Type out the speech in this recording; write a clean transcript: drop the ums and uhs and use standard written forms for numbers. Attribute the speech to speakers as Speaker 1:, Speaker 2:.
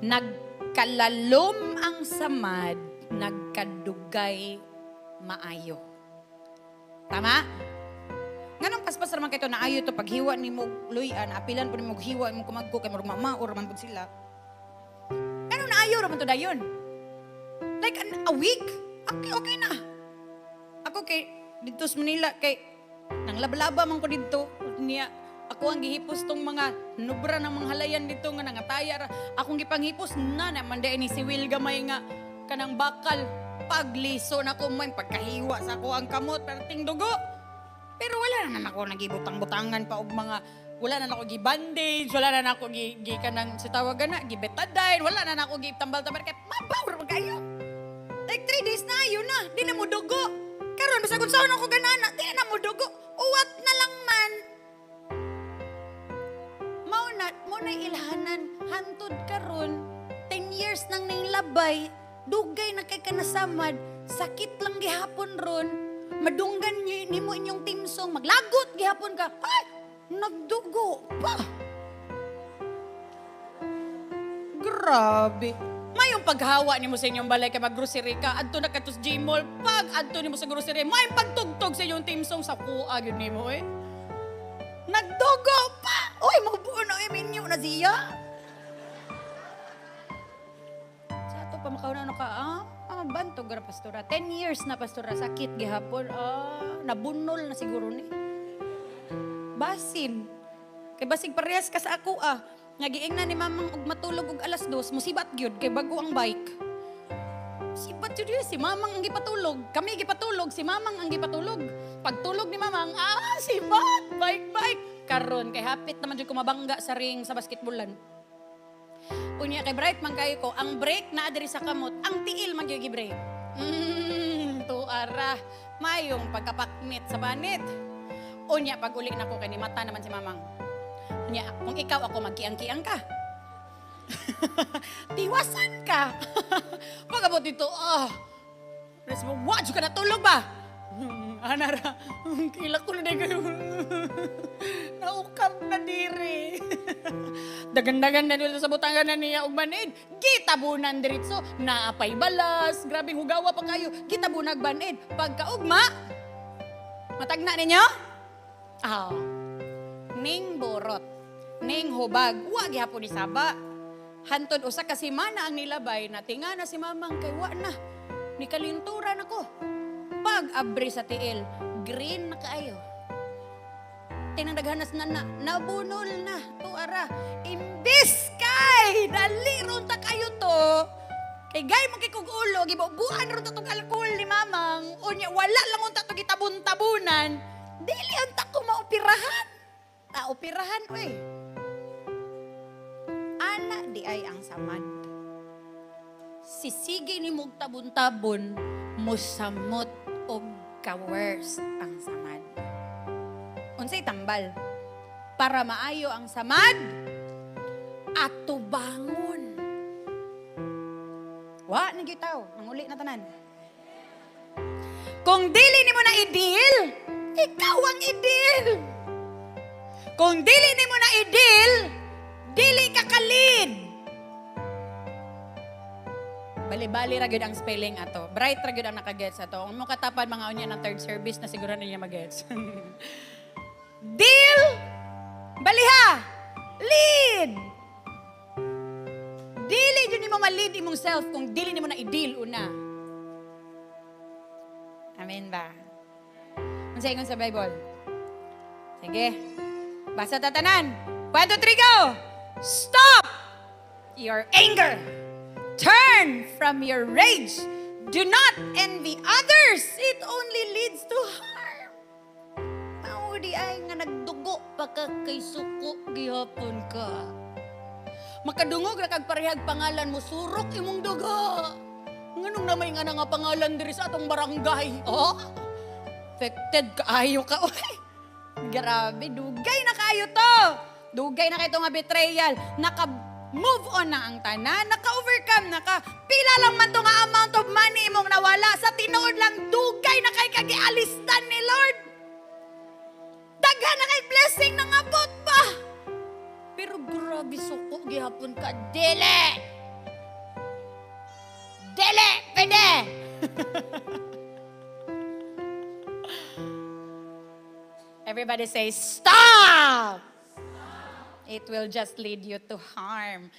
Speaker 1: Nagkalalom ang samad, nagkadugay maayo. Tama? Nganong paspas naman kayo na ayo to paghiwa ni mo luyan, apilan po ni mo hiwa mo kumagko kay murag mamaor man pud sila. Nganong naayo ra man to dayon? Like a week? Okay na. Ako kay dito sa Manila kay nang lablaba man ko dito niya. Ako ang gihipos tong mga nubra ng mga halayan dito nga nangataya ra. Akong gipanghipos na naman day ni si Will gamay nga kanang bakal pagliso na ko may pagkahiwa sa ako ang kamot perting dugo. Pero wala na ako nagibutang-butangan pa og mga wala na ako gi-bandage, wala na ako gi kanang si tawagan na gi-betadine, wala na ako gi-tambal-tambal kay mabaw ra kayo. Like 3 days na yun na, di na mo dugo. Karon basta kung saan ako ganana, di na mo dugo. Uwat na lang man. Mo na ilhanan hantod karon 10 years nang labay, dugay na kay kanasamad, sakit lang gihapon ron. Madunggan ni mo inyong timsong, maglagot gihapon ka. Ay, nagdugo pa. Grabe. Mayong paghawa ni mo sa inyong balay kay mag-grocery ka, adto na katus Gmall, pag adto ni mo sa grocery, may pagtugtog sa inyong timsong sa kuha gyud nimo eh. Nagdugo pa. Uy, mabuo na minyo na siya. Sa ato pa makauna ka, bantog ra pastora. 10 years na pastora, sakit gihapon. Nabunol na siguro ni. Basin. Kay basig parehas ka sa ako Nga giingnan ni mamang og matulog og alas 2, musibat gyud kay bago ang bike. Sibat yun si mamang ang gipatulog. Kami gipatulog, si mamang ang gipatulog. Pagtulog ni mamang, sibat, bike. Karon kay hapit naman jud ko mabangga sa ring sa basketballan. Unya kay bright man kayo ko, ang break na diri sa kamot, ang tiil man gyud gi-break. Tuara, mayong pagkapakmit sa banit. Unya pag uli na ko kay ni mata naman si mamang. Unya kung ikaw ako magkiang-kiang ka. Tiwasan ka. Pagabot dito, Res mo, wad ka natulog ba? Anara, kila ko na kayo. Naukap na diri. Dagan-dagan na dito sa butangan na niya og manid. Gitabunan diritso, naapay balas, grabing hugawa pa kayo. Gitabunag banid. Pagkaugma, matagna ninyo? Ning borot, ning hubag, wa gihapon ni saba. Hantod usa ka semana ang nilabay na tinga na si mamang kay wa na. Ni kalinturan ako. Pag abri sa tiil, green na kaayo. Tinandaghanas na nabunol na. Tuara, imbis kay, daliron ta kayo to. Kay gay mo kikog ulo, gibubuan ron ta tong alcohol ni mamang. Unya, wala lang unta to gitabun-tabunan. Dili unta ko maoperahan. Operahan, oy. Ana di ay ang samad. Sisigi ni mong tabon-tabon, musamot o ka-worst ang samad. Unsay tambal? Para maayo ang samad, ato bangon. Wa, nagyutaw. Manguli na tanan. Kung dili ni mo na i-deal, ikaw ang i-deal. Kung dili ni mo na i-deal, dili ka kalid. Bali-bali ra gyud ang spelling ato. Bright ra gyud ang nakagets ato. Kung mo katapad mga unya ng third service na siguro niya magets. Deal, baliha, lead. Dili jud nimo ma-lead imong self kung dili nimo na i-deal una. Amen ba? Unsa ingon sa Bible? Sige. Basa tatanan. 1, 2, 3, go! Stop your anger. Turn from your rage. Do not envy others. It only leads to harm. Maudi ay nga nagdugo pa ka kay suko gihapon ka. Makadungog ra kag parehag pangalan mo, surok imong dugo. Nganong namay nga nga pangalan diri sa atong barangay? Affected kaayo ka. Grabe, dugay na kayo to. Dugay na kayo nga betrayal. Naka-move on na ang tanan, naka-overcome, pila lang man to nga amount of money imong nawala. Sa tinuod lang, dugay na kay kagialistan ni Lord. Daghan na kay blessing na ngabot pa. Pero grabe suko, gihapon ka, dili. Everybody say, stop! It will just lead you to harm.